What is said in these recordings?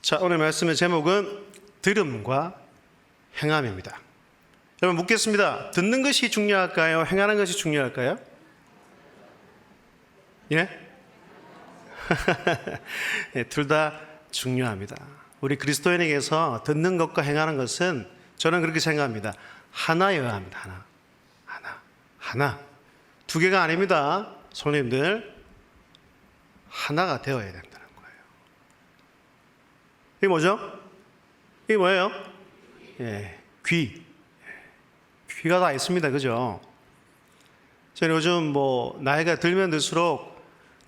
자, 오늘 말씀의 제목은 들음과 행함입니다. 여러분 묻겠습니다. 듣는 것이 중요할까요? 행하는 것이 중요할까요? 예? 네, 둘 다 중요합니다. 우리 그리스도인에게서 듣는 것과 행하는 것은 저는 그렇게 생각합니다. 하나여야 합니다. 하나. 두 개가 아닙니다. 손님들, 하나가 되어야 된다는 거예요. 이게 뭐죠? 이게 뭐예요? 예, 귀가 다 있습니다. 그죠? 저는 요즘 나이가 들면 들수록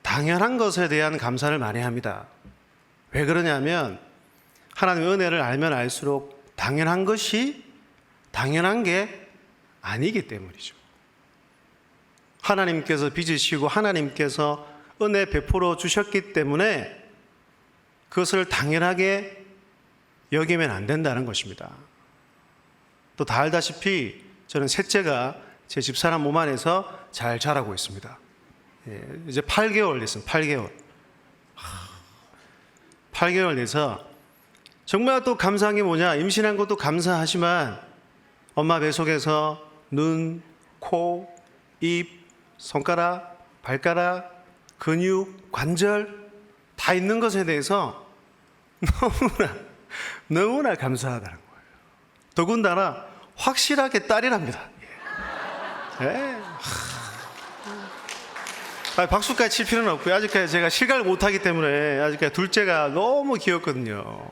당연한 것에 대한 감사를 많이 합니다. 왜 그러냐면 하나님의 은혜를 알면 알수록 당연한 것이 당연한 게 아니기 때문이죠. 하나님께서 빚으시고 하나님께서 은혜 베풀어 주셨기 때문에 그것을 당연하게 여기면 안 된다는 것입니다. 또 다 알다시피 저는 셋째가 제 집사람 몸 안에서 잘 자라고 있습니다. 이제 8개월 됐습니다. 8개월 돼서 정말 또 감사한 게 뭐냐, 임신한 것도 감사하지만 엄마 뱃속에서 눈, 코, 입, 손가락, 발가락, 근육, 관절 다 있는 것에 대해서 너무나 감사하다는 거예요. 더군다나 확실하게 딸이랍니다. 예. 박수까지 칠 필요는 없고요. 아직까지 제가 실감을 못하기 때문에 아직까지 둘째가 너무 귀엽거든요.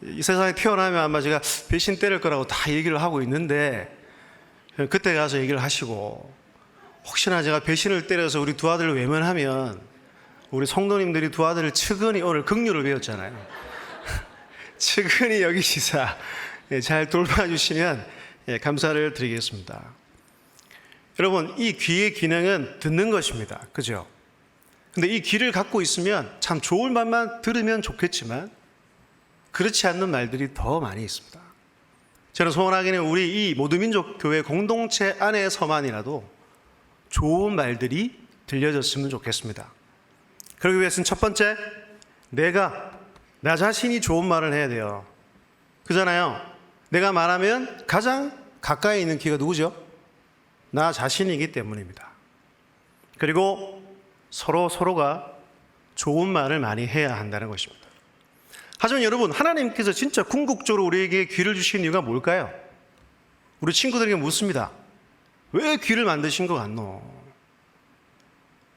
이 세상에 태어나면 아마 제가 배신 때릴 거라고 다 얘기를 하고 있는데 그때 가서 얘기를 하시고, 혹시나 제가 배신을 때려서 우리 두 아들을 외면하면 우리 성도님들이 두 아들을 측은히, 오늘 긍휼을 배웠잖아요. 측은히 여기시사 잘 돌봐주시면 감사를 드리겠습니다. 여러분, 이 귀의 기능은 듣는 것입니다. 그죠? 근데 이 귀를 갖고 있으면 참 좋은 말만 들으면 좋겠지만 그렇지 않는 말들이 더 많이 있습니다. 저는 소원하기는 우리 이 모두민족 교회 공동체 안에서만이라도 좋은 말들이 들려졌으면 좋겠습니다. 그러기 위해서는 첫 번째, 나 자신이 좋은 말을 해야 돼요. 그잖아요. 내가 말하면 가장 가까이 있는 귀가 누구죠? 나 자신이기 때문입니다. 그리고 서로가 좋은 말을 많이 해야 한다는 것입니다. 하지만 여러분, 하나님께서 진짜 궁극적으로 우리에게 귀를 주신 이유가 뭘까요? 우리 친구들에게 묻습니다. 왜 귀를 만드신 것 같노?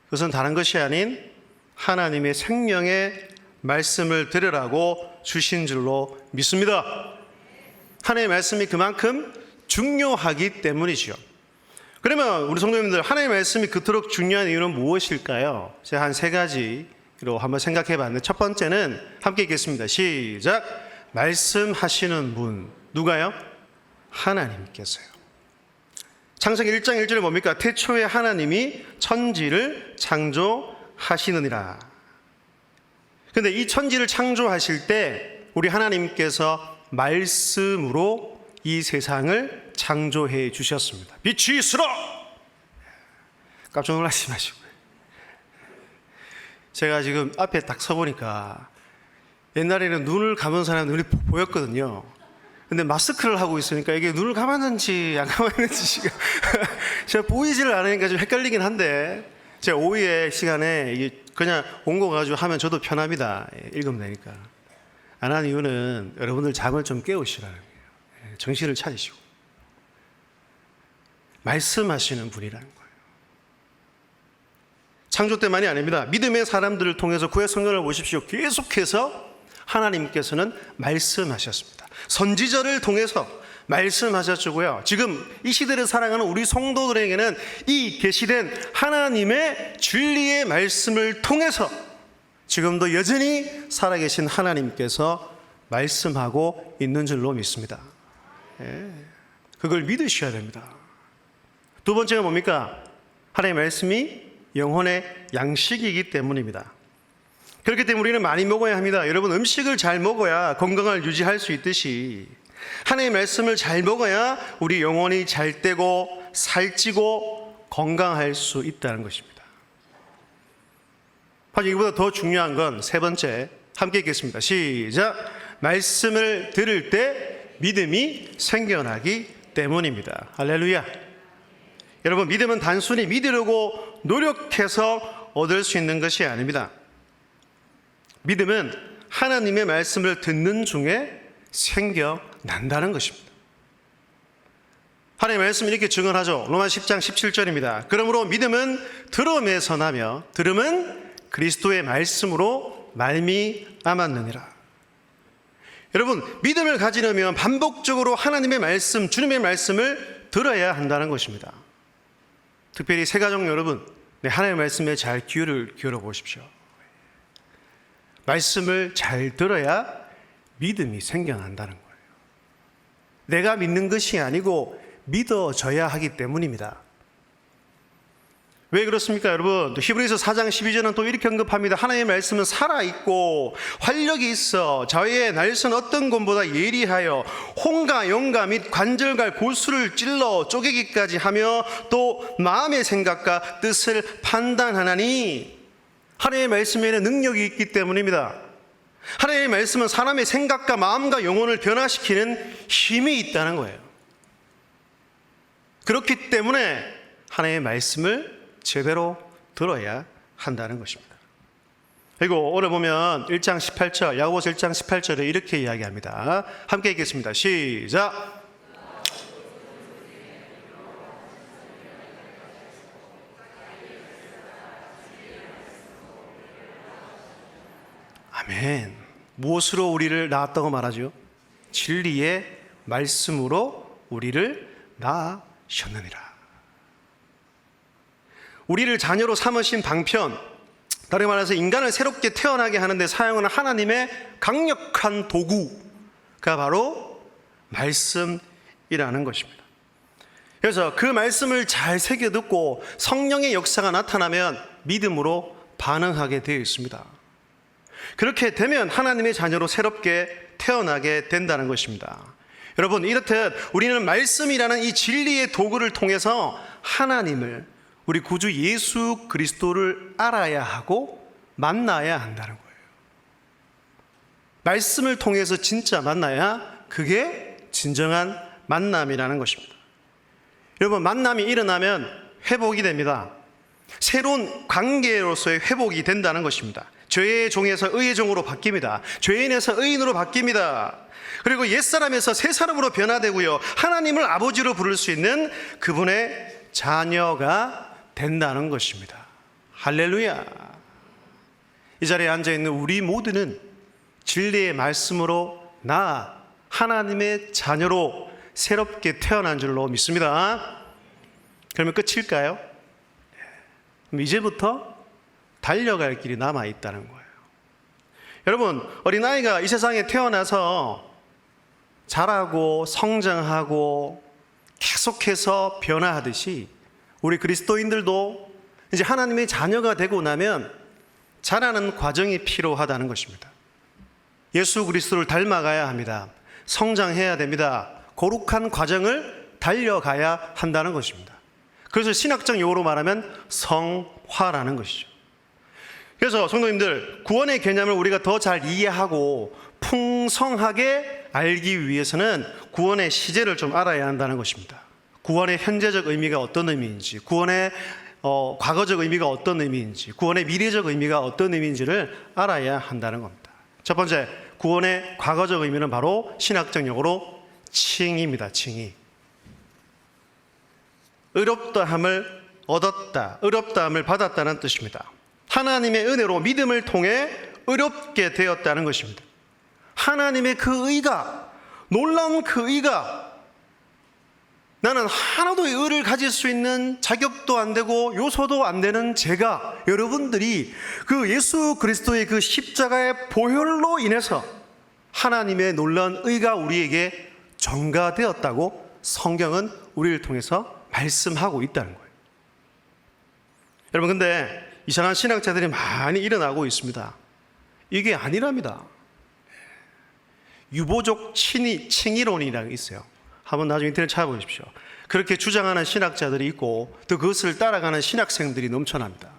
그것은 다른 것이 아닌 하나님의 생명의 말씀을 들으라고 주신 줄로 믿습니다. 하나님의 말씀이 그만큼 중요하기 때문이지요. 그러면 우리 성도님들, 하나님의 말씀이 그토록 중요한 이유는 무엇일까요? 제가 한 세 가지로 한번 생각해 봤는데, 첫 번째는 함께 읽겠습니다. 시작. 말씀하시는 분. 누가요? 하나님께서요. 창세기 1장 1절에 뭡니까? 태초에 하나님이 천지를 창조하시느니라. 근데 이 천지를 창조하실 때 우리 하나님께서 말씀으로 이 세상을 창조해 주셨습니다. 빛이 있으라! 깜짝 놀라지 마시고요. 제가 지금 앞에 딱 서보니까 옛날에는 눈을 감은 사람 눈이 보였거든요. 근데 마스크를 하고 있으니까 이게 눈을 감았는지 안 감았는지 제가 보이지를 않으니까 좀 헷갈리긴 한데, 제가 오후에 시간에 이게 그냥 온 거 가지고 하면 저도 편합니다. 읽으면 되니까. 안 한 이유는 여러분들 잠을 좀 깨우시라는 거예요. 정신을 차리시고. 말씀하시는 분이라는 거예요. 창조 때만이 아닙니다. 믿음의 사람들을 통해서 구약 성경을 보십시오. 계속해서 하나님께서는 말씀하셨습니다. 선지자를 통해서 말씀하셨고요. 지금 이 시대를 살아가는 우리 성도들에게는 이 계시된 하나님의 진리의 말씀을 통해서 지금도 여전히 살아계신 하나님께서 말씀하고 있는 줄로 믿습니다. 그걸 믿으셔야 됩니다. 두 번째가 뭡니까? 하나님의 말씀이 영혼의 양식이기 때문입니다. 그렇기 때문에 우리는 많이 먹어야 합니다. 여러분, 음식을 잘 먹어야 건강을 유지할 수 있듯이 하나님의 말씀을 잘 먹어야 우리 영혼이 잘 되고 살찌고 건강할 수 있다는 것입니다. 하지만 이보다 더 중요한 건 세 번째, 함께 읽겠습니다. 시작. 말씀을 들을 때 믿음이 생겨나기 때문입니다. 할렐루야. 여러분, 믿음은 단순히 믿으려고 노력해서 얻을 수 있는 것이 아닙니다. 믿음은 하나님의 말씀을 듣는 중에 생겨난다는 것입니다. 하나님의 말씀이 이렇게 증언하죠. 로마 10장 17절입니다. 그러므로 믿음은 들음에서 나며 들음은 그리스도의 말씀으로 말미암았느니라. 여러분, 믿음을 가지려면 반복적으로 하나님의 말씀, 주님의 말씀을 들어야 한다는 것입니다. 특별히 새가족 여러분, 하나님의 말씀에 잘 귀를 기울여 보십시오. 말씀을 잘 들어야 믿음이 생겨난다는 거예요. 내가 믿는 것이 아니고 믿어져야 하기 때문입니다. 왜 그렇습니까, 여러분? 히브리서 4장 12절은 또 이렇게 언급합니다. 하나님의 말씀은 살아있고 활력이 있어 자위의 날선 어떤 곰보다 예리하여 홍과 영과 및 관절과 골수를 찔러 쪼개기까지 하며 또 마음의 생각과 뜻을 판단하나니. 하나님의 말씀에는 능력이 있기 때문입니다. 하나님의 말씀은 사람의 생각과 마음과 영혼을 변화시키는 힘이 있다는 거예요. 그렇기 때문에 하나님의 말씀을 제대로 들어야 한다는 것입니다. 그리고 오늘 보면 1장 18절, 야고보서 1장 18절에 이렇게 이야기합니다. 함께 읽겠습니다. 시작. 아멘. 무엇으로 우리를 낳았다고 말하죠? 진리의 말씀으로 우리를 낳으셨느니라. 우리를 자녀로 삼으신 방편, 다르게 말해서 인간을 새롭게 태어나게 하는데 사용하는 하나님의 강력한 도구가 바로 말씀이라는 것입니다. 그래서 그 말씀을 잘 새겨 듣고 성령의 역사가 나타나면 믿음으로 반응하게 되어 있습니다. 그렇게 되면 하나님의 자녀로 새롭게 태어나게 된다는 것입니다. 여러분, 이렇듯 우리는 말씀이라는 이 진리의 도구를 통해서 하나님을, 우리 구주 예수 그리스도를 알아야 하고 만나야 한다는 거예요. 말씀을 통해서 진짜 만나야 그게 진정한 만남이라는 것입니다. 여러분, 만남이 일어나면 회복이 됩니다. 새로운 관계로서의 회복이 된다는 것입니다. 죄의 종에서 의의 종으로 바뀝니다. 죄인에서 의인으로 바뀝니다. 그리고 옛사람에서 새사람으로 변화되고요, 하나님을 아버지로 부를 수 있는 그분의 자녀가 된다는 것입니다. 할렐루야. 이 자리에 앉아있는 우리 모두는 진리의 말씀으로 나 하나님의 자녀로 새롭게 태어난 줄로 믿습니다. 그러면 끝일까요? 그럼 이제부터 달려갈 길이 남아있다는 거예요. 여러분, 어린아이가 이 세상에 태어나서 자라고 성장하고 계속해서 변화하듯이 우리 그리스도인들도 이제 하나님의 자녀가 되고 나면 자라는 과정이 필요하다는 것입니다. 예수 그리스도를 닮아가야 합니다. 성장해야 됩니다. 거룩한 과정을 달려가야 한다는 것입니다. 그래서 신학적 용어로 말하면 성화라는 것이죠. 그래서 성도님들, 구원의 개념을 우리가 더 잘 이해하고 풍성하게 알기 위해서는 구원의 시제를 좀 알아야 한다는 것입니다. 구원의 현재적 의미가 어떤 의미인지, 구원의 과거적 의미가 어떤 의미인지, 구원의 미래적 의미가 어떤 의미인지를 알아야 한다는 겁니다. 첫 번째, 구원의 과거적 의미는 바로 신학적 용어로 칭의입니다. 칭의. 의롭다함을 얻었다, 의롭다함을 받았다는 뜻입니다. 하나님의 은혜로 믿음을 통해 의롭게 되었다는 것입니다. 하나님의 그 의가, 놀라운 그 의가, 나는 하나도 의를 가질 수 있는 자격도 안 되고 요소도 안 되는 제가, 여러분들이 그 예수 그리스도의 그 십자가의 보혈로 인해서 하나님의 놀라운 의가 우리에게 전가되었다고 성경은 우리를 통해서 말씀하고 있다는 거예요. 여러분, 근데 이상한 신학자들이 많이 일어나고 있습니다. 이게 아니랍니다. 유보족 칭의론이라는 게 있어요. 한번 나중에 인터넷 찾아보십시오. 그렇게 주장하는 신학자들이 있고 또 그것을 따라가는 신학생들이 넘쳐납니다.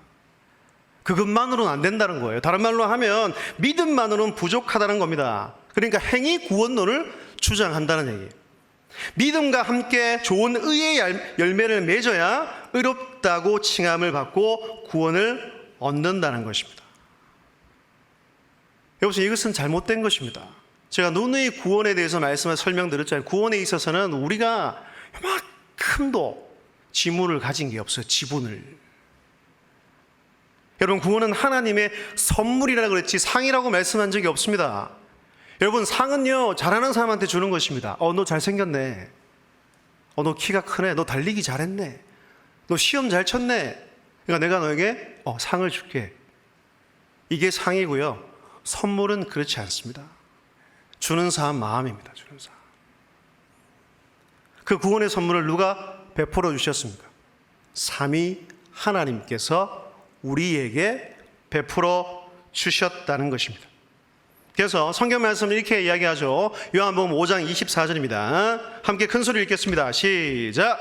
그것만으로는 안 된다는 거예요. 다른 말로 하면 믿음만으로는 부족하다는 겁니다. 그러니까 행위 구원론을 주장한다는 얘기예요. 믿음과 함께 좋은 의의 열매를 맺어야 의롭다고 칭함을 받고 구원을 얻는다는 것입니다. 여보세요, 이것은 잘못된 것입니다. 제가 누누이 구원에 대해서 말씀을 설명드렸잖아요. 구원에 있어서는 우리가 이만큼도 지분을 가진 게 없어요. 지분을. 여러분, 구원은 하나님의 선물이라고 그랬지 상이라고 말씀한 적이 없습니다. 여러분, 상은요 잘하는 사람한테 주는 것입니다. 너 잘생겼네. 너 키가 크네. 너 달리기 잘했네. 너 시험 잘 쳤네. 그러니까 내가 너에게 상을 줄게. 이게 상이고요. 선물은 그렇지 않습니다. 주는 사람 마음입니다. 주는 사람. 그 구원의 선물을 누가 베풀어 주셨습니까? 삼위 하나님께서 우리에게 베풀어 주셨다는 것입니다. 그래서 성경 말씀을 이렇게 이야기하죠. 요한복음 5장 24절입니다. 함께 큰 소리 읽겠습니다. 시작.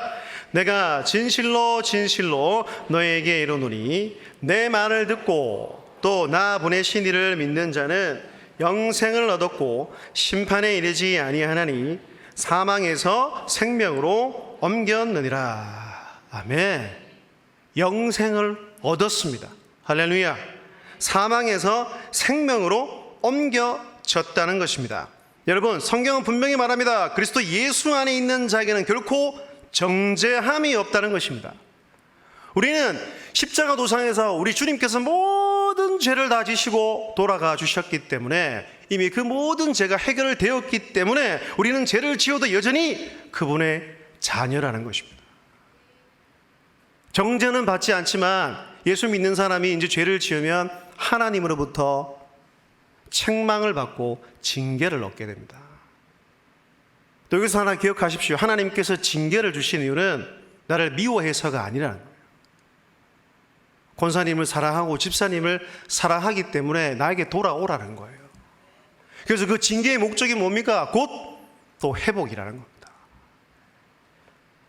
내가 진실로 진실로 너에게 이르노니 내 말을 듣고 또 나 보내신 이를 믿는 자는 영생을 얻었고 심판에 이르지 아니하나니 사망에서 생명으로 옮겼느니라. 아멘. 영생을 얻었습니다. 할렐루야. 사망에서 생명으로 옮겨졌다는 것입니다. 여러분, 성경은 분명히 말합니다. 그리스도 예수 안에 있는 자에게는 결코 정죄함이 없다는 것입니다. 우리는 십자가 도상에서 우리 주님께서 모든 죄를 다 지시고 돌아가 주셨기 때문에 이미 그 모든 죄가 해결되었기 때문에 우리는 죄를 지어도 여전히 그분의 자녀라는 것입니다. 정죄는 받지 않지만 예수 믿는 사람이 이제 죄를 지으면 하나님으로부터 책망을 받고 징계를 얻게 됩니다. 또 여기서 하나 기억하십시오. 하나님께서 징계를 주신 이유는 나를 미워해서가 아니라는 거예요. 권사님을 사랑하고 집사님을 사랑하기 때문에 나에게 돌아오라는 거예요. 그래서 그 징계의 목적이 뭡니까? 곧 또 회복이라는 겁니다.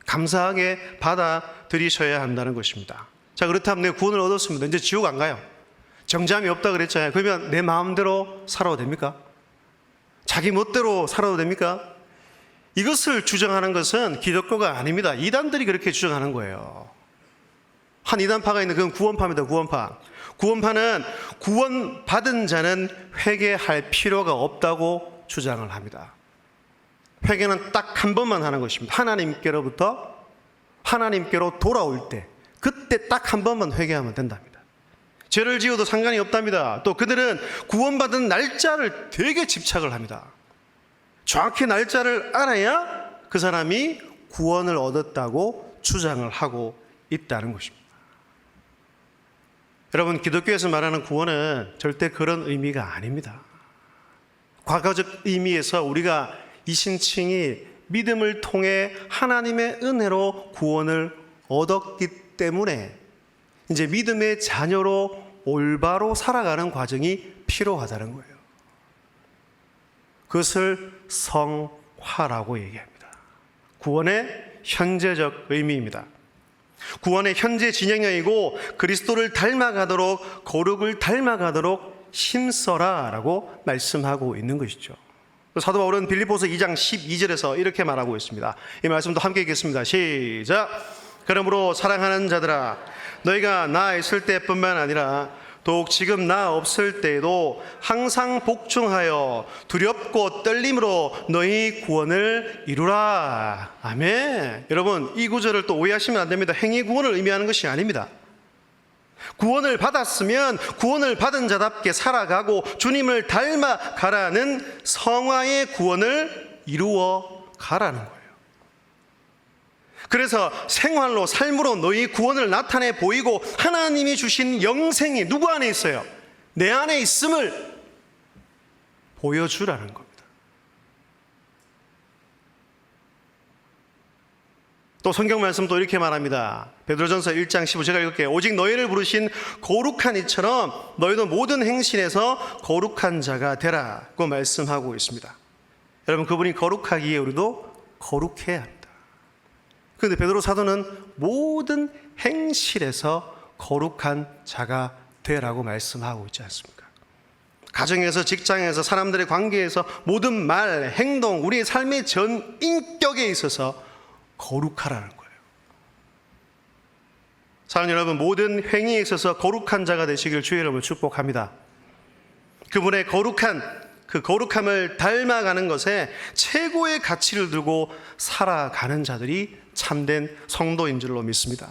감사하게 받아들이셔야 한다는 것입니다. 자, 그렇다면 내가 구원을 얻었습니다. 이제 지옥 안 가요. 정죄함이 없다 그랬잖아요. 그러면 내 마음대로 살아도 됩니까? 자기 멋대로 살아도 됩니까? 이것을 주장하는 것은 기독교가 아닙니다. 이단들이 그렇게 주장하는 거예요. 한 이단파가 있는 그건 구원파입니다. 구원파. 구원파는 구원받은 자는 회개할 필요가 없다고 주장을 합니다. 회개는 딱 한 번만 하는 것입니다. 하나님께로 돌아올 때, 그때 딱 한 번만 회개하면 된답니다. 죄를 지어도 상관이 없답니다. 또 그들은 구원받은 날짜를 되게 집착을 합니다. 정확히 날짜를 알아야 그 사람이 구원을 얻었다고 주장을 하고 있다는 것입니다. 여러분, 기독교에서 말하는 구원은 절대 그런 의미가 아닙니다. 과거적 의미에서 우리가 이신칭이 믿음을 통해 하나님의 은혜로 구원을 얻었기 때문에 이제 믿음의 자녀로 올바로 살아가는 과정이 필요하다는 거예요. 그것을 성화라고 얘기합니다. 구원의 현재적 의미입니다. 구원의 현재 진행형이고 그리스도를 닮아가도록, 거룩을 닮아가도록 힘써라 라고 말씀하고 있는 것이죠. 사도 바울은 빌립보서 2장 12절에서 이렇게 말하고 있습니다. 이 말씀도 함께 읽겠습니다. 시작. 그러므로 사랑하는 자들아, 너희가 나 있을 때뿐만 아니라 더욱 지금 나 없을 때에도 항상 복종하여 두렵고 떨림으로 너희 구원을 이루라. 아멘. 여러분, 이 구절을 또 오해하시면 안 됩니다. 행위 구원을 의미하는 것이 아닙니다. 구원을 받았으면 구원을 받은 자답게 살아가고 주님을 닮아가라는 성화의 구원을 이루어 가라는 거예요. 그래서 생활로, 삶으로 너희 구원을 나타내 보이고 하나님이 주신 영생이 누구 안에 있어요? 내 안에 있음을 보여주라는 겁니다. 또 성경 말씀도 이렇게 말합니다. 베드로전서 1장 15, 제가 읽을게요. 오직 너희를 부르신 거룩한 이처럼 너희도 모든 행실에서 거룩한 자가 되라고 말씀하고 있습니다. 여러분, 그분이 거룩하기에 우리도 거룩해야 합니다. 그런데 베드로 사도는 모든 행실에서 거룩한 자가 되라고 말씀하고 있지 않습니까? 가정에서, 직장에서, 사람들의 관계에서 모든 말, 행동, 우리의 삶의 전 인격에 있어서 거룩하라는 거예요. 사랑하는 여러분, 모든 행위에 있어서 거룩한 자가 되시길 주의 이름으로 축복합니다. 그분의 그 거룩함을 닮아가는 것에 최고의 가치를 두고 살아가는 자들이 참된 성도인 줄로 믿습니다.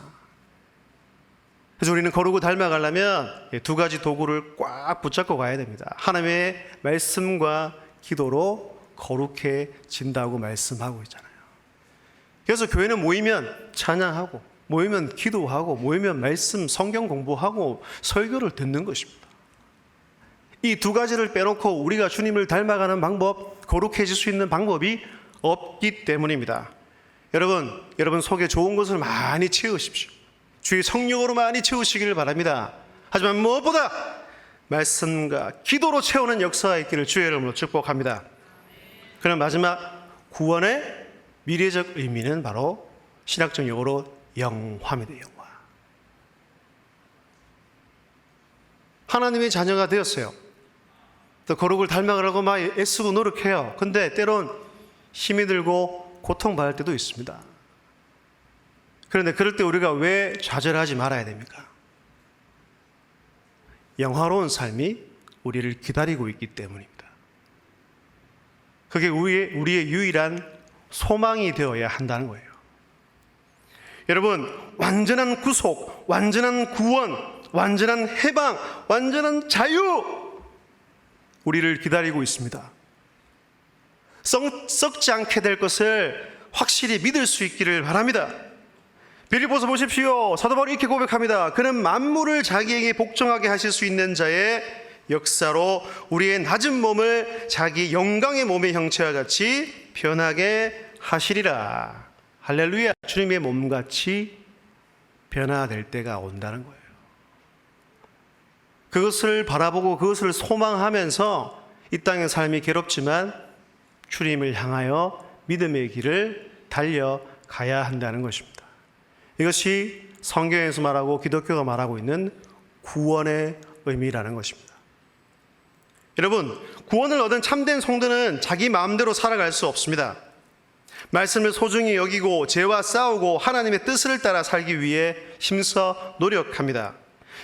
그래서 우리는 거룩을 닮아가려면 두 가지 도구를 꽉 붙잡고 가야 됩니다. 하나님의 말씀과 기도로 거룩해진다고 말씀하고 있잖아요. 그래서 교회는 모이면 찬양하고, 모이면 기도하고, 모이면 말씀, 성경 공부하고 설교를 듣는 것입니다. 이 두 가지를 빼놓고 우리가 주님을 닮아가는 방법, 거룩해질 수 있는 방법이 없기 때문입니다. 여러분 속에 좋은 것을 많이 채우십시오. 주의 성령으로 많이 채우시기를 바랍니다. 하지만 무엇보다 말씀과 기도로 채우는 역사가 있기를 주의 이름으로 축복합니다. 그럼 마지막 구원의 미래적 의미는 바로 신학적 용어로 영화입니다. 영화. 하나님의 자녀가 되었어요. 또 거룩을 닮아가려고 막 애쓰고 노력해요. 근데 때론 힘이 들고 고통받을 때도 있습니다. 그런데 그럴 때 우리가 왜 좌절하지 말아야 됩니까? 영화로운 삶이 우리를 기다리고 있기 때문입니다. 그게 우리의 유일한 소망이 되어야 한다는 거예요. 여러분, 완전한 구속, 완전한 구원, 완전한 해방, 완전한 자유, 우리를 기다리고 있습니다. 썩지 않게 될 것을 확실히 믿을 수 있기를 바랍니다. 빌립보서 보십시오. 사도 바울이 이렇게 고백합니다. 그는 만물을 자기에게 복종하게 하실 수 있는 자의 역사로 우리의 낮은 몸을 자기 영광의 몸의 형체와 같이 변하게 하시리라. 할렐루야. 주님의 몸같이 변화될 때가 온다는 거예요. 그것을 바라보고 그것을 소망하면서 이 땅의 삶이 괴롭지만 주님을 향하여 믿음의 길을 달려가야 한다는 것입니다. 이것이 성경에서 말하고 기독교가 말하고 있는 구원의 의미라는 것입니다. 여러분, 구원을 얻은 참된 성도는 자기 마음대로 살아갈 수 없습니다. 말씀을 소중히 여기고 죄와 싸우고 하나님의 뜻을 따라 살기 위해 힘써 노력합니다.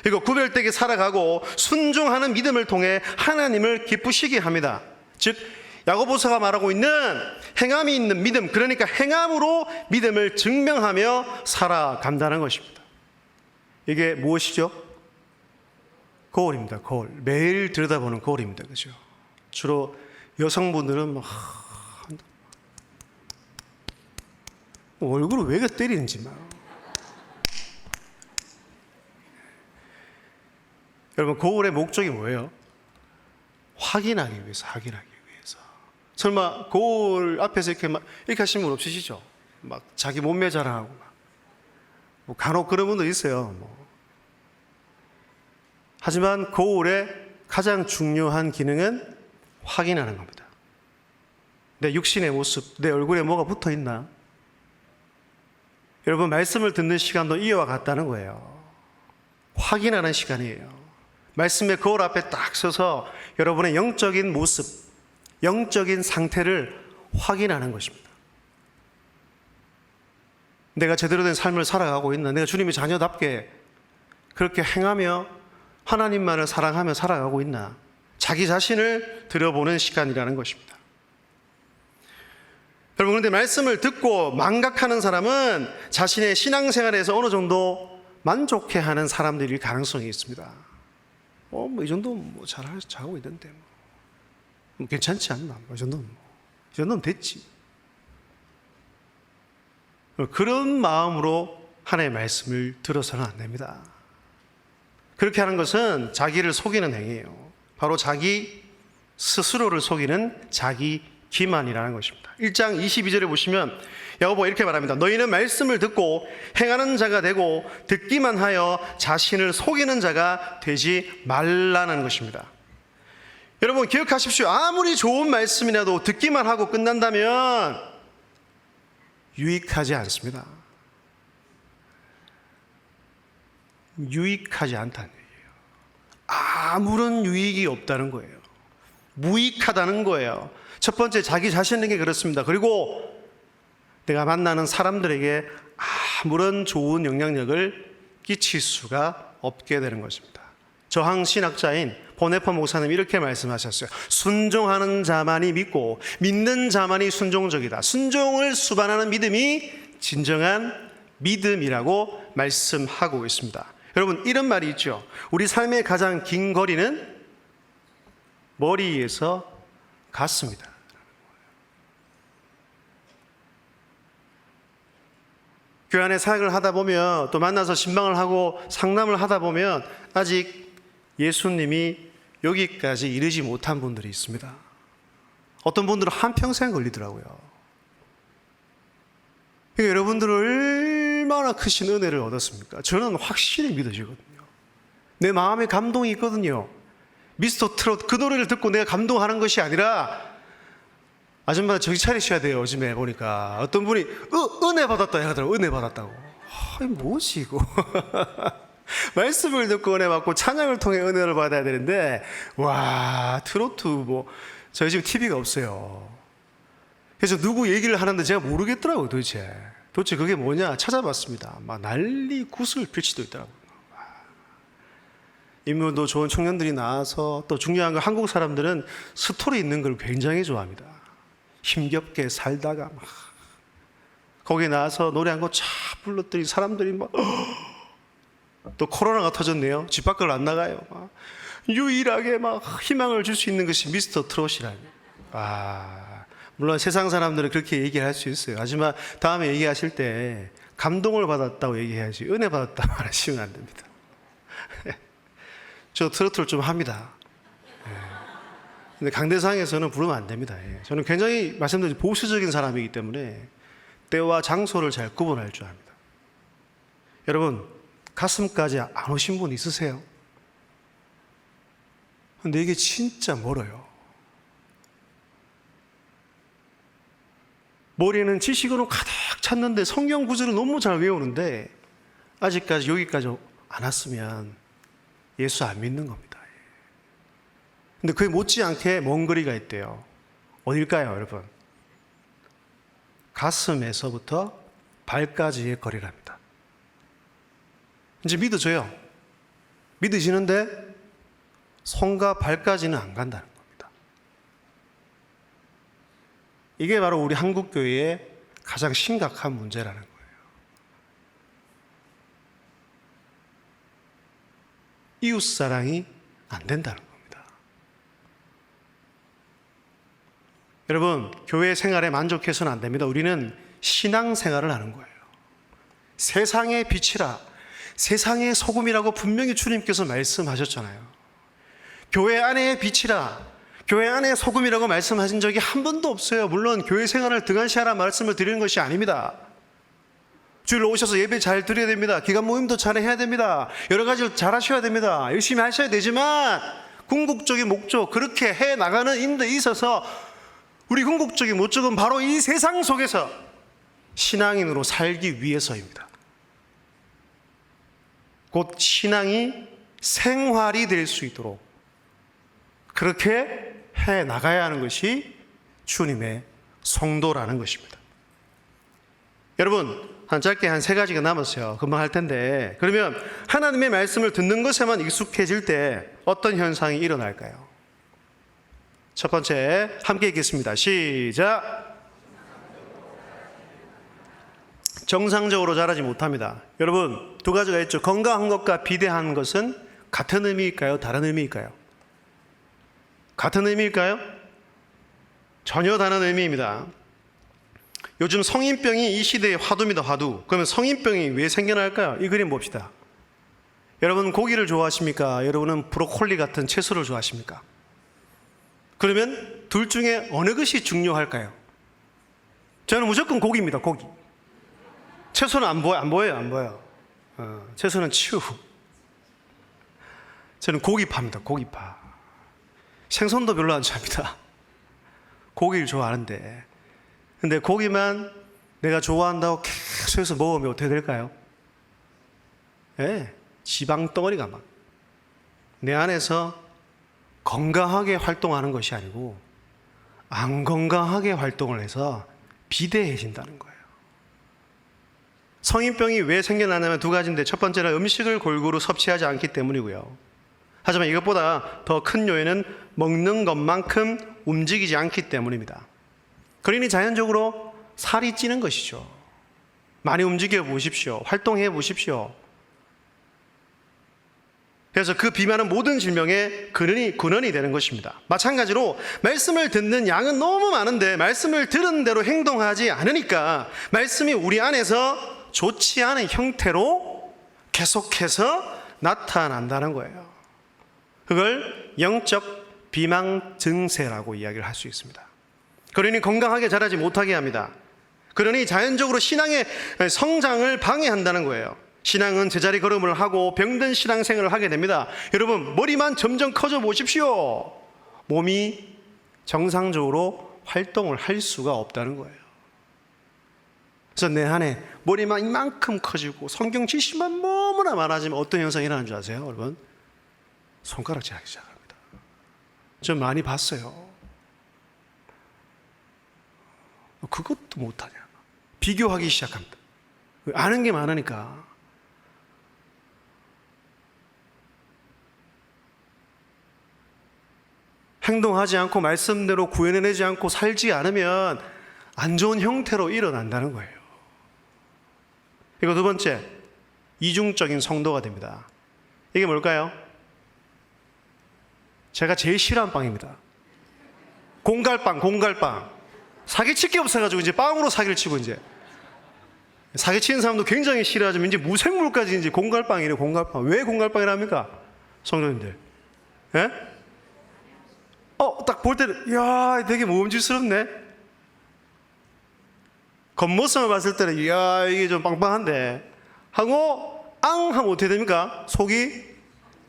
그리고 구별되게 살아가고 순종하는 믿음을 통해 하나님을 기쁘시게 합니다. 즉 야고보서가 말하고 있는 행함이 있는 믿음, 그러니까 행함으로 믿음을 증명하며 살아간다는 것입니다. 이게 무엇이죠? 거울입니다. 거울. 매일 들여다보는 거울입니다. 그죠? 주로 여성분들은 막 얼굴을 왜 때리는지 막. 여러분, 거울의 목적이 뭐예요? 확인하기 위해서, 확인하기 위해서. 설마 거울 앞에서 이렇게 하시는 분 없으시죠? 막 자기 몸매 자랑하고 막. 뭐 간혹 그런 분도 있어요. 하지만 거울의 가장 중요한 기능은 확인하는 겁니다. 내 육신의 모습, 내 얼굴에 뭐가 붙어 있나? 여러분, 말씀을 듣는 시간도 이와 같다는 거예요. 확인하는 시간이에요. 말씀의 거울 앞에 딱 서서 여러분의 영적인 모습, 영적인 상태를 확인하는 것입니다. 내가 제대로 된 삶을 살아가고 있나? 내가 주님의 자녀답게 그렇게 행하며 하나님만을 사랑하며 살아가고 있나? 자기 자신을 들여보는 시간이라는 것입니다. 여러분, 그런데 말씀을 듣고 망각하는 사람은 자신의 신앙생활에서 어느 정도 만족해하는 사람들일 가능성이 있습니다. 이 정도면 잘하고 있는데 괜찮지 않나? 이 정도면 됐지. 그런 마음으로 하나님의 말씀을 들어서는 안 됩니다. 그렇게 하는 것은 자기를 속이는 행위예요. 바로 자기 스스로를 속이는 자기 기만이라는 것입니다. 1장 22절에 보시면 야고보가 이렇게 말합니다. 너희는 말씀을 듣고 행하는 자가 되고 듣기만 하여 자신을 속이는 자가 되지 말라는 것입니다. 여러분, 기억하십시오. 아무리 좋은 말씀이라도 듣기만 하고 끝난다면 유익하지 않습니다. 유익하지 않다는 얘기예요. 아무런 유익이 없다는 거예요. 무익하다는 거예요. 첫 번째, 자기 자신에게 그렇습니다. 그리고 내가 만나는 사람들에게 아무런 좋은 영향력을 끼칠 수가 없게 되는 것입니다. 저항 신학자인 보네퍼 목사님이 이렇게 말씀하셨어요. 순종하는 자만이 믿고 믿는 자만이 순종적이다. 순종을 수반하는 믿음이 진정한 믿음이라고 말씀하고 있습니다. 여러분, 이런 말이 있죠. 우리 삶의 가장 긴 거리는 머리에서 같습니다. 교회 안에 사역을 하다 보면, 또 만나서 신방을 하고 상담을 하다 보면 아직 예수님이 여기까지 이르지 못한 분들이 있습니다. 어떤 분들은 한평생 걸리더라고요. 그러니까 여러분들은 얼마나 크신 은혜를 얻었습니까? 저는 확실히 믿어지거든요. 내 마음에 감동이 있거든요. 미스터 트롯 그 노래를 듣고 내가 감동하는 것이 아니라, 아줌마 정신 차리셔야 돼요. 요즘에 보니까 어떤 분이 은혜 받았다 하더라고요. 은혜 받았다고. 뭐지 이거. 말씀을 듣고 은혜 받고 찬양을 통해 은혜를 받아야 되는데, 와, 트로트 저희 집 TV가 없어요. 그래서 누구 얘기를 하는데 제가 모르겠더라고요. 도대체 그게 뭐냐 찾아봤습니다. 막 난리 구슬 필치도 있더라고요. 인물도 좋은 청년들이 나와서, 또 중요한 건 한국 사람들은 스토리 있는 걸 굉장히 좋아합니다. 힘겹게 살다가 막 거기 나와서 노래 한 곡 쫙 불렀더니 사람들이 막 또 코로나가 터졌네요. 집 밖을 안 나가요. 막 유일하게 막 희망을 줄 수 있는 것이 미스터 트롯이라니. 물론 세상 사람들은 그렇게 얘기할 수 있어요. 하지만 다음에 얘기하실 때 감동을 받았다고 얘기해야지, 은혜 받았다 말하시면 안 됩니다. 저 트로트를 좀 합니다. 근데 강대상에서는 부르면 안 됩니다. 저는 굉장히 말씀드린 보수적인 사람이기 때문에 때와 장소를 잘 구분할 줄 압니다. 여러분, 가슴까지 안 오신 분 있으세요? 근데 이게 진짜 멀어요. 머리는 지식으로 가득 찼는데 성경 구절을 너무 잘 외우는데 아직까지 여기까지 안 왔으면 예수 안 믿는 겁니다. 근데 그에 못지않게 먼 거리가 있대요. 어딜까요, 여러분? 가슴에서부터 발까지의 거리랍니다. 이제 믿어져요. 믿어지는데 손과 발까지는 안 간다는 겁니다. 이게 바로 우리 한국교회의 가장 심각한 문제라는 거예요. 이웃사랑이 안 된다는 겁니다. 여러분, 교회 생활에 만족해서는 안 됩니다. 우리는 신앙생활을 하는 거예요. 세상의 빛이라, 세상의 소금이라고 분명히 주님께서 말씀하셨잖아요. 교회 안에 빛이라, 교회 안에 소금이라고 말씀하신 적이 한 번도 없어요. 물론 교회 생활을 등한시하라 말씀을 드리는 것이 아닙니다. 주일로 오셔서 예배 잘 드려야 됩니다. 기간 모임도 잘 해야 됩니다. 여러 가지를 잘 하셔야 됩니다. 열심히 하셔야 되지만 궁극적인 목적, 그렇게 해 나가는 인도에 있어서 우리 궁극적인 목적은 바로 이 세상 속에서 신앙인으로 살기 위해서입니다. 곧 신앙이 생활이 될 수 있도록 그렇게 해 나가야 하는 것이 주님의 성도라는 것입니다. 여러분, 짧게 한 3가지가 남았어요. 금방 할 텐데, 그러면 하나님의 말씀을 듣는 것에만 익숙해질 때 어떤 현상이 일어날까요? 첫 번째, 함께 읽겠습니다. 시작. 정상적으로 자라지 못합니다. 여러분, 2가지가 있죠. 건강한 것과 비대한 것은 같은 의미일까요? 다른 의미일까요? 같은 의미일까요? 전혀 다른 의미입니다. 요즘 성인병이 이 시대의 화두입니다. 화두. 그러면 성인병이 왜 생겨날까요? 이 그림 봅시다. 여러분, 고기를 좋아하십니까? 여러분은 브로콜리 같은 채소를 좋아하십니까? 그러면 둘 중에 어느 것이 중요할까요? 저는 무조건 고기입니다. 고기. 채소는 안 보여요. 채소는 치우. 저는 고기파입니다. 고기파. 생선도 별로 안 좋아합니다. 고기를 좋아하는데, 근데 고기만 내가 좋아한다고 계속해서 먹으면 어떻게 될까요? 지방 덩어리가 막 내 안에서 건강하게 활동하는 것이 아니고 안 건강하게 활동을 해서 비대해진다는 거예요. 성인병이 왜 생겨나냐면 두 가지인데, 첫 번째는 음식을 골고루 섭취하지 않기 때문이고요. 하지만 이것보다 더 큰 요인은 먹는 것만큼 움직이지 않기 때문입니다. 그러니 자연적으로 살이 찌는 것이죠. 많이 움직여 보십시오. 활동해 보십시오. 그래서 그 비만은 모든 질병의 근원이 되는 것입니다. 마찬가지로 말씀을 듣는 양은 너무 많은데 말씀을 들은 대로 행동하지 않으니까 말씀이 우리 안에서 좋지 않은 형태로 계속해서 나타난다는 거예요. 그걸 영적 비만 증세라고 이야기를 할 수 있습니다. 그러니 건강하게 자라지 못하게 합니다. 그러니 자연적으로 신앙의 성장을 방해한다는 거예요. 신앙은 제자리 걸음을 하고 병든 신앙생활을 하게 됩니다. 여러분, 머리만 점점 커져 보십시오. 몸이 정상적으로 활동을 할 수가 없다는 거예요. 그래서 내 안에 머리만 이만큼 커지고 성경 지식만 너무나 많아지면 어떤 현상이 일어나는 줄 아세요, 여러분? 손가락질하기 시작합니다. 좀 많이 봤어요. 그것도 못하냐. 비교하기 시작합니다. 아는 게 많으니까. 행동하지 않고 말씀대로 구현해내지 않고 살지 않으면 안 좋은 형태로 일어난다는 거예요. 이거 두 번째, 이중적인 성도가 됩니다. 이게 뭘까요? 제가 제일 싫어하는 빵입니다. 공갈빵. 사기칠 게 없어가지고 이제 빵으로 사기를 치고, 이제 사기치는 사람도 굉장히 싫어하지만 이제 무생물까지 이제 공갈빵이래요. 공갈빵. 왜 공갈빵이랍니까? 성도님들, 예? 딱 볼 때는 이야, 되게 모험질스럽네. 겉모습을 봤을 때는 이야, 이게 좀 빵빵한데 하고 앙 하면 어떻게 됩니까? 속이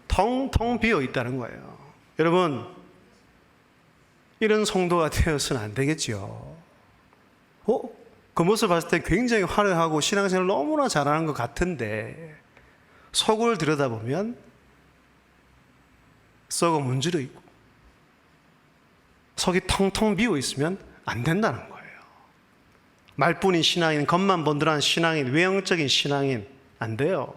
텅텅 비어 있다는 거예요. 여러분, 이런 성도가 되어서는 안 되겠죠. 겉모습을 봤을 때 굉장히 화려하고 신앙생활을 너무나 잘하는 것 같은데 속을 들여다보면 썩어 문지러 있고 속이 텅텅 비어 있으면 안 된다는 거예요. 말뿐인 신앙인, 겉만 번들한 신앙인, 외형적인 신앙인, 안 돼요.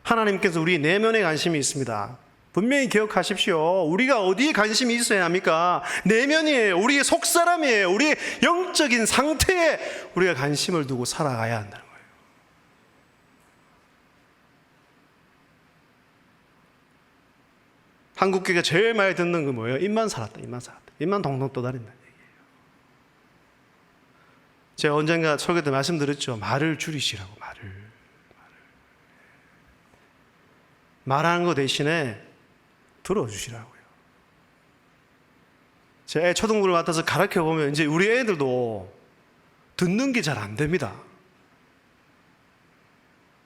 하나님께서 우리 내면에 관심이 있습니다. 분명히 기억하십시오. 우리가 어디에 관심이 있어야 합니까? 내면이에요. 우리의 속사람이에요. 우리의 영적인 상태에 우리가 관심을 두고 살아가야 한다는 거예요. 한국교회가 제일 많이 듣는 거 뭐예요? 입만 살았다. 입만 동동 떠다닌다는 얘기예요. 제가 언젠가 설교 때 말씀드렸죠. 말을 줄이시라고. 말하는 거 대신에 들어주시라고요. 제 애 초등부를 맡아서 가르쳐 보면 이제 우리 애들도 듣는 게 잘 안 됩니다.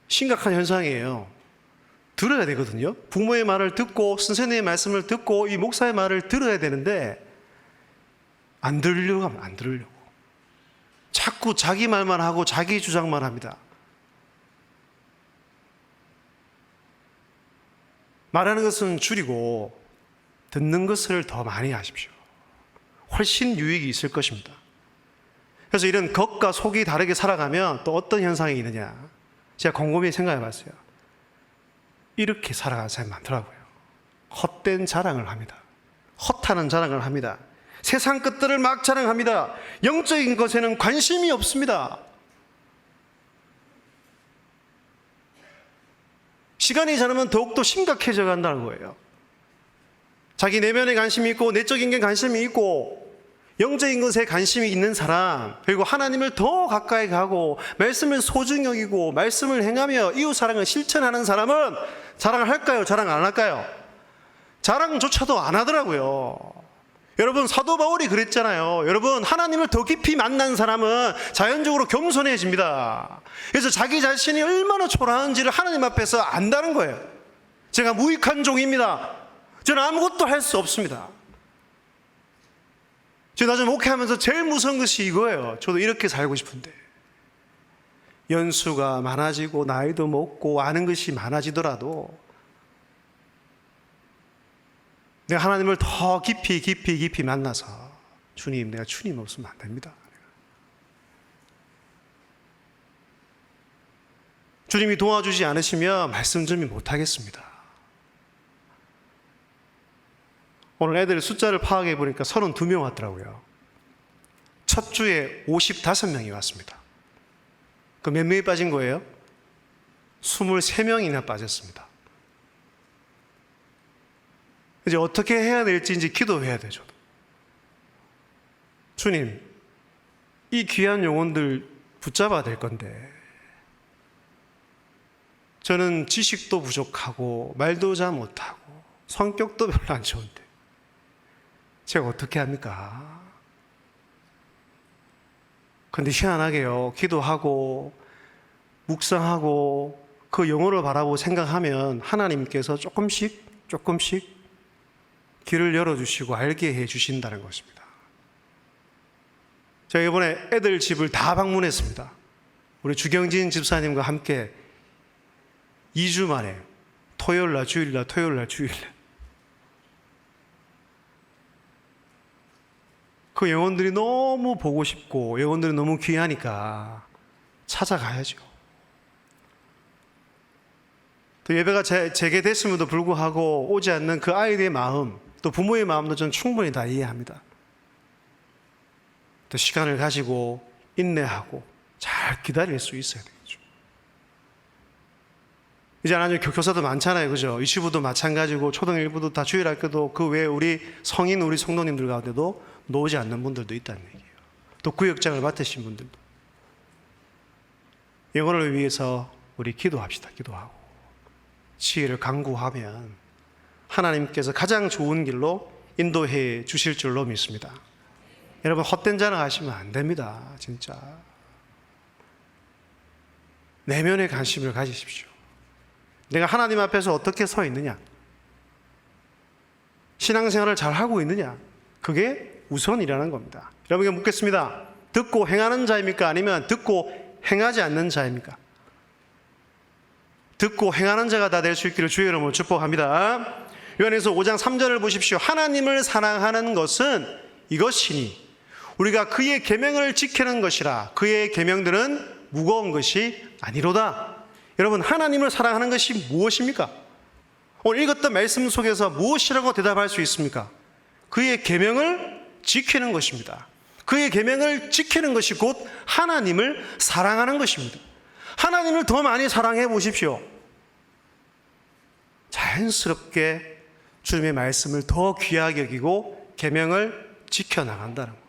심각한 현상이에요. 들어야 되거든요. 부모의 말을 듣고 선생님의 말씀을 듣고 이 목사의 말을 들어야 되는데 안 들으려고 하면 안 들으려고. 자꾸 자기 말만 하고 자기 주장만 합니다. 말하는 것은 줄이고 듣는 것을 더 많이 하십시오. 훨씬 유익이 있을 것입니다. 그래서 이런 겉과 속이 다르게 살아가면 또 어떤 현상이 있느냐. 제가 곰곰이 생각해 봤어요. 이렇게 살아가는 사람이 많더라고요. 헛된 자랑을 합니다. 헛하는 자랑을 합니다. 세상 것들을 막 자랑합니다. 영적인 것에는 관심이 없습니다. 시간이 지나면 더욱더 심각해져 간다는 거예요. 자기 내면에 관심이 있고 내적인 게 관심이 있고 영적인 것에 관심이 있는 사람, 그리고 하나님을 더 가까이 가고 말씀을 소중히 여기고 말씀을 행하며 이웃사랑을 실천하는 사람은 자랑을 할까요? 자랑 안 할까요? 자랑조차도 안 하더라고요. 여러분, 사도 바울이 그랬잖아요. 여러분, 하나님을 더 깊이 만난 사람은 자연적으로 겸손해집니다. 그래서 자기 자신이 얼마나 초라한지를 하나님 앞에서 안다는 거예요. 제가 무익한 종입니다. 저는 아무것도 할 수 없습니다. 제가 나중에 목회하면서 제일 무서운 것이 이거예요. 저도 이렇게 살고 싶은데 연수가 많아지고 나이도 먹고 아는 것이 많아지더라도 내가 하나님을 더 깊이 만나서 주님, 내가 주님 없으면 안 됩니다. 주님이 도와주지 않으시면 말씀 준비 못하겠습니다. 오늘 애들 숫자를 파악해 보니까 32명 왔더라고요. 첫 주에 55명이 왔습니다. 그 몇 명이 빠진 거예요? 23명이나 빠졌습니다. 이제 어떻게 해야 될지 이제 기도해야 되죠. 주님, 이 귀한 영혼들 붙잡아야 될 건데 저는 지식도 부족하고 말도 잘 못하고 성격도 별로 안 좋은데 제가 어떻게 합니까? 근데 희한하게요, 기도하고 묵상하고 그 영혼을 바라보고 생각하면 하나님께서 조금씩 길을 열어주시고 알게 해주신다는 것입니다. 제가 이번에 애들 집을 다 방문했습니다. 우리 주경진 집사님과 함께 2주 만에 토요일날 주일날 그 영혼들이 너무 보고 싶고 영혼들이 너무 귀하니까 찾아가야죠. 또 예배가 재개됐음에도 불구하고 오지 않는 그 아이들의 마음, 또 부모의 마음도 저는 충분히 다 이해합니다. 또 시간을 가지고 인내하고 잘 기다릴 수 있어야 되겠죠. 이제 아주 교사도 많잖아요, 그죠? 유치부도 마찬가지고 초등일부도 다 주일학교도 그 외에 우리 성인 우리 성도님들 가운데도 놓지 않는 분들도 있다는 얘기예요. 또 구역장을 맡으신 분들도. 영혼을 위해서 우리 기도합시다. 기도하고 지혜를 강구하면 하나님께서 가장 좋은 길로 인도해 주실 줄로 믿습니다. 여러분, 헛된 자랑하시면 안 됩니다. 진짜 내면의 관심을 가지십시오. 내가 하나님 앞에서 어떻게 서 있느냐, 신앙생활을 잘 하고 있느냐, 그게 우선이라는 겁니다. 여러분에게 묻겠습니다. 듣고 행하는 자입니까? 아니면 듣고 행하지 않는 자입니까? 듣고 행하는 자가 다 될 수 있기를 주의 이름으로 축복합니다. 요한에서 5장 3절을 보십시오. 하나님을 사랑하는 것은 이것이니 우리가 그의 계명을 지키는 것이라. 그의 계명들은 무거운 것이 아니로다. 여러분, 하나님을 사랑하는 것이 무엇입니까? 오늘 읽었던 말씀 속에서 무엇이라고 대답할 수 있습니까? 그의 계명을 지키는 것입니다. 그의 계명을 지키는 것이 곧 하나님을 사랑하는 것입니다. 하나님을 더 많이 사랑해 보십시오. 자연스럽게 주님의 말씀을 더 귀하게 여기고 계명을 지켜나간다는 거예요.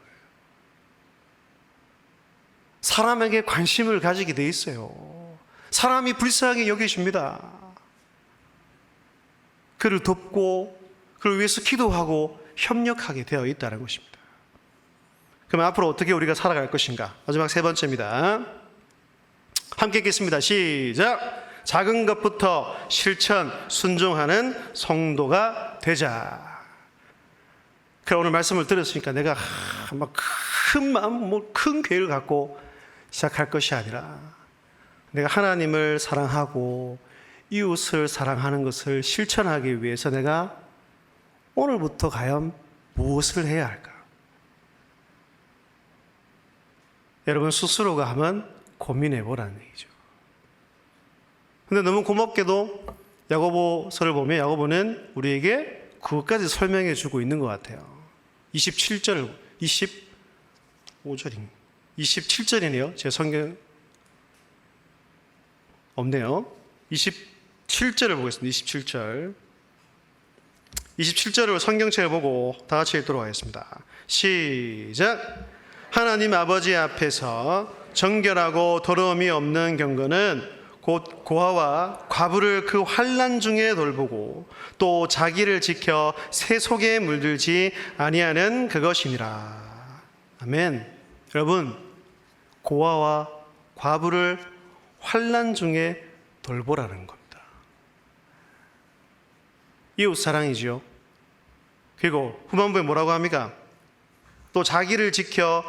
사람에게 관심을 가지게 돼 있어요. 사람이 불쌍하게 여기십니다. 그를 돕고 그를 위해서 기도하고 협력하게 되어 있다는 것입니다. 그럼 앞으로 어떻게 우리가 살아갈 것인가? 마지막 세 번째입니다. 함께 읽겠습니다. 시작. 작은 것부터 실천, 순종하는 성도가 되자. 그래, 오늘 말씀을 들었으니까 내가 큰 마음, 큰 계획을 갖고 시작할 것이 아니라 내가 하나님을 사랑하고 이웃을 사랑하는 것을 실천하기 위해서 내가 오늘부터 과연 무엇을 해야 할까? 여러분 스스로가 한번 고민해 보라는 얘기죠. 근데 너무 고맙게도 야고보서를 보면 야고보는 우리에게 그것까지 설명해 주고 있는 것 같아요. 27절이네요. 제 성경 없네요. 27절을 보겠습니다. 27절을 성경책을 보고 다 같이 읽도록 하겠습니다. 시작. 하나님 아버지 앞에서 정결하고 더러움이 없는 경건은 곧 고아와 과부를 그 환난 중에 돌보고 또 자기를 지켜 새 속에 물들지 아니하는 그것이니라. 아멘. 여러분, 고아와 과부를 환난 중에 돌보라는 겁니다. 이웃 사랑이지요. 그리고 후반부에 뭐라고 합니까? 또 자기를 지켜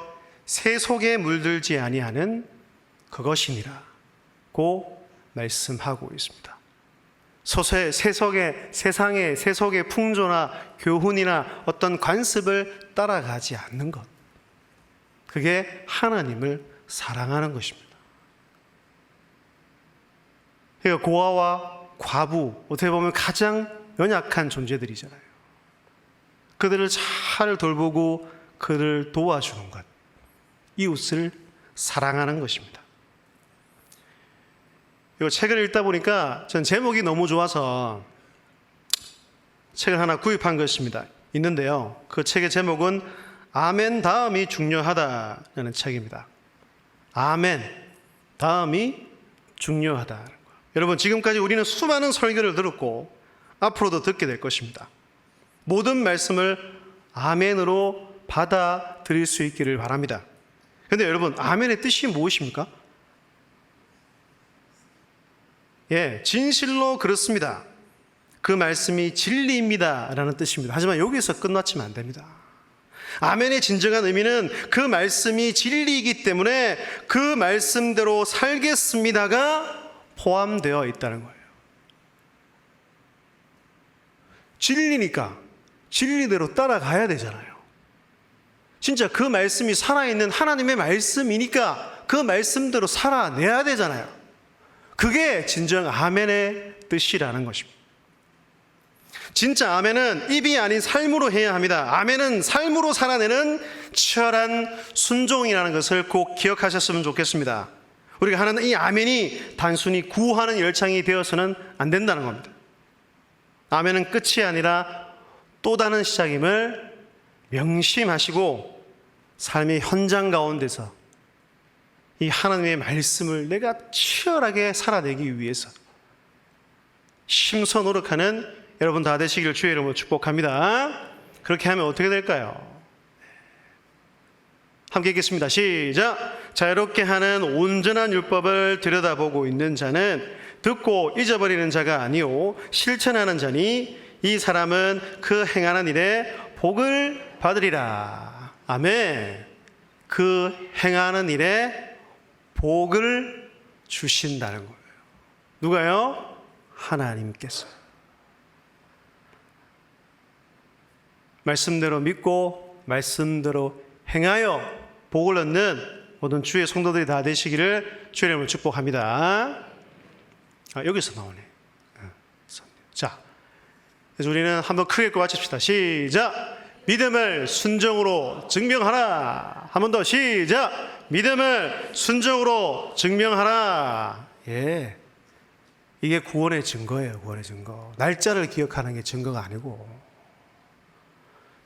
새 속에 물들지 아니하는 그것이니라 고 말씀하고 있습니다. 세상의 세속의 풍조나 교훈이나 어떤 관습을 따라가지 않는 것. 그게 하나님을 사랑하는 것입니다. 그러니까 고아와 과부, 어떻게 보면 가장 연약한 존재들이잖아요. 그들을 잘 돌보고 그들을 도와주는 것. 이웃을 사랑하는 것입니다. 이 책을 읽다 보니까 전 제목이 너무 좋아서 책을 하나 구입한 것입니다. 있는데요. 그 책의 제목은 아멘 다음이 중요하다라는 책입니다. 아멘 다음이 중요하다. 여러분, 지금까지 우리는 수많은 설교를 들었고 앞으로도 듣게 될 것입니다. 모든 말씀을 아멘으로 받아들일 수 있기를 바랍니다. 그런데 여러분, 아멘의 뜻이 무엇입니까? 진실로 그렇습니다. 그 말씀이 진리입니다 라는 뜻입니다. 하지만 여기서 끝났지만 안 됩니다. 아멘의 진정한 의미는 그 말씀이 진리이기 때문에 그 말씀대로 살겠습니다가 포함되어 있다는 거예요. 진리니까 진리대로 따라가야 되잖아요. 진짜 그 말씀이 살아있는 하나님의 말씀이니까 그 말씀대로 살아내야 되잖아요. 그게 진정 아멘의 뜻이라는 것입니다. 진짜 아멘은 입이 아닌 삶으로 해야 합니다. 아멘은 삶으로 살아내는 치열한 순종이라는 것을 꼭 기억하셨으면 좋겠습니다. 우리가 하는 이 아멘이 단순히 구하는 열창이 되어서는 안 된다는 겁니다. 아멘은 끝이 아니라 또 다른 시작임을 명심하시고 삶의 현장 가운데서 이 하나님의 말씀을 내가 치열하게 살아내기 위해서 심서 노력하는 여러분 다 되시기를 주의 이름으로 축복합니다. 그렇게 하면 어떻게 될까요? 함께 읽겠습니다. 시작. 자유롭게 하는 온전한 율법을 들여다보고 있는 자는 듣고 잊어버리는 자가 아니요 실천하는 자니 이 사람은 그 행하는 일에 복을 받으리라. 아멘. 그 행하는 일에 복을 주신다는 거예요. 누가요? 하나님께서. 말씀대로 믿고 말씀대로 행하여 복을 얻는 모든 주의 성도들이 다 되시기를 주의 이름으로 축복합니다. 여기서 나오네. 자, 그래서 우리는 한번 크게 읽고 마칩시다. 시작. 믿음을 순종으로 증명하라. 한 번 더 시작. 믿음을 순종으로 증명하라. 이게 구원의 증거예요. 구원의 증거. 날짜를 기억하는 게 증거가 아니고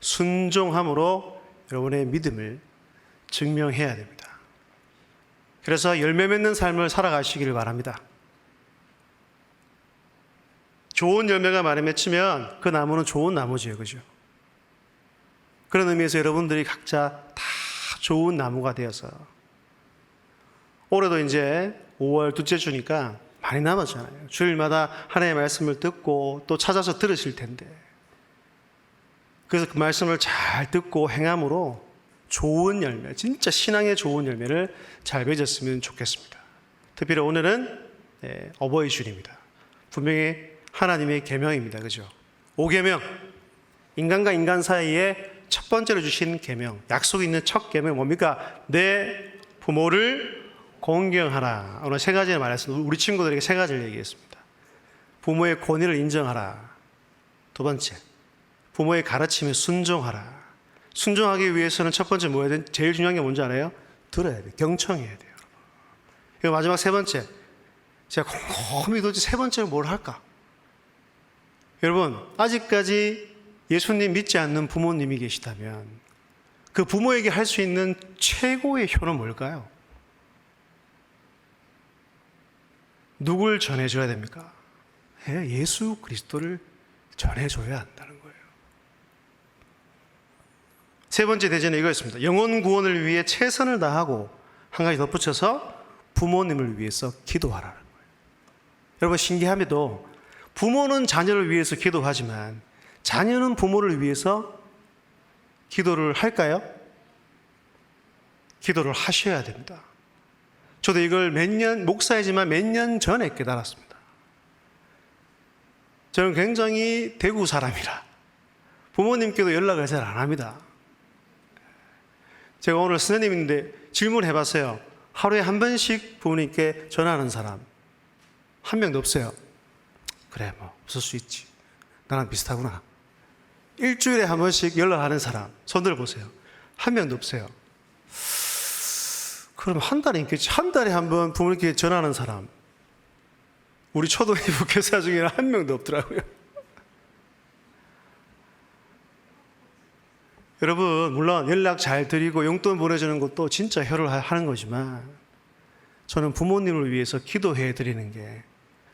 순종함으로 여러분의 믿음을 증명해야 됩니다. 그래서 열매 맺는 삶을 살아가시기를 바랍니다. 좋은 열매가 많이 맺히면 그 나무는 좋은 나무지요. 그죠? 그런 의미에서 여러분들이 각자 다 좋은 나무가 되어서 올해도 이제 5월 둘째 주니까 많이 남았잖아요. 주일마다 하나님의 말씀을 듣고 또 찾아서 들으실 텐데 그래서 그 말씀을 잘 듣고 행함으로 좋은 열매, 진짜 신앙의 좋은 열매를 잘 맺었으면 좋겠습니다. 특별히 오늘은 어버이 주일입니다. 분명히 하나님의 계명입니다. 그죠? 5계명, 인간과 인간 사이에 첫 번째로 주신 계명, 약속이 있는 첫 계명 뭡니까? 내 부모를 공경하라. 오늘 세 가지를 말했습니다. 우리 친구들에게 세 가지를 얘기했습니다. 부모의 권위를 인정하라. 두 번째, 부모의 가르침에 순종하라. 순종하기 위해서는 첫 번째 뭐야 돼? 제일 중요한 게 뭔지 알아요? 들어야 돼. 경청해야 돼요. 그리고 마지막 세 번째, 제가 곰곰이 도대체 세 번째로 뭘 할까? 여러분, 아직까지 예수님 믿지 않는 부모님이 계시다면 그 부모에게 할 수 있는 최고의 효는 뭘까요? 누굴 전해줘야 됩니까? 예수 그리스도를 전해줘야 한다는 거예요. 세 번째 대전은 이거였습니다. 영혼 구원을 위해 최선을 다하고 한 가지 덧붙여서 부모님을 위해서 기도하라는 거예요. 여러분 신기하게도 부모는 자녀를 위해서 기도하지만 자녀는 부모를 위해서 기도를 할까요? 기도를 하셔야 됩니다. 저도 이걸 목사이지만 몇 년 전에 깨달았습니다. 저는 굉장히 대구 사람이라 부모님께도 연락을 잘 안 합니다. 제가 오늘 선생님인데 질문해봤어요. 하루에 한 번씩 부모님께 전화하는 사람 한 명도 없어요. 그래, 뭐 없을 수 있지. 나랑 비슷하구나. 일주일에 한 번씩 연락하는 사람 손 들어보세요. 한 명도 없어요. 그럼 한 달에 있겠지. 한 달에 한 번 부모님께 전화하는 사람 우리 초등부 교사 중에는 한 명도 없더라고요. 여러분, 물론 연락 잘 드리고 용돈 보내주는 것도 진짜 효를 하는 거지만 저는 부모님을 위해서 기도해 드리는 게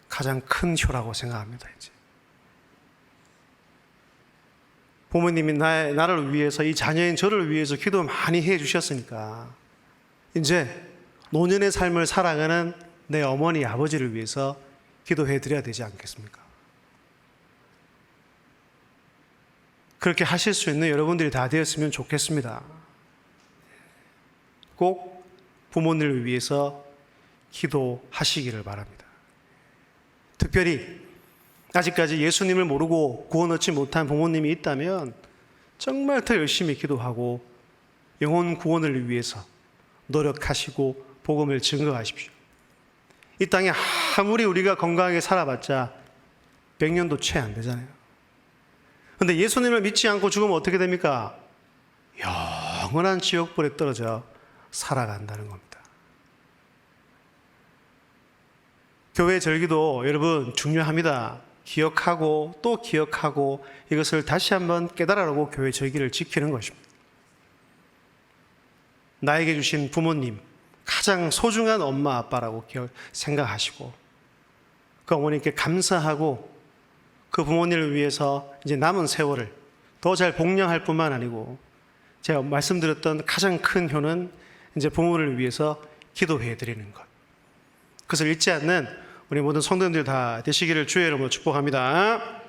가장 큰 효라고 생각합니다. 이제 부모님이 나를 위해서, 이 자녀인 저를 위해서 기도 많이 해 주셨으니까 이제 노년의 삶을 살아가는 내 어머니, 아버지를 위해서 기도해 드려야 되지 않겠습니까? 그렇게 하실 수 있는 여러분들이 다 되었으면 좋겠습니다. 꼭 부모님을 위해서 기도하시기를 바랍니다. 특별히 아직까지 예수님을 모르고 구원 얻지 못한 부모님이 있다면 정말 더 열심히 기도하고 영혼 구원을 위해서 노력하시고 복음을 증거하십시오. 이 땅에 아무리 우리가 건강하게 살아봤자 100년도 채 안 되잖아요. 그런데 예수님을 믿지 않고 죽으면 어떻게 됩니까? 영원한 지옥불에 떨어져 살아간다는 겁니다. 교회 절기도 여러분 중요합니다. 기억하고 또 기억하고 이것을 다시 한번 깨달으라고 교회 절기를 지키는 것입니다. 나에게 주신 부모님, 가장 소중한 엄마 아빠라고 생각하시고 그 어머니께 감사하고 그 부모님을 위해서 이제 남은 세월을 더 잘 복양할 뿐만 아니고 제가 말씀드렸던 가장 큰 효는 이제 부모를 위해서 기도해 드리는 것. 그것을 잊지 않는 우리 모든 성도님들 다 되시기를 주의 이름으로 축복합니다.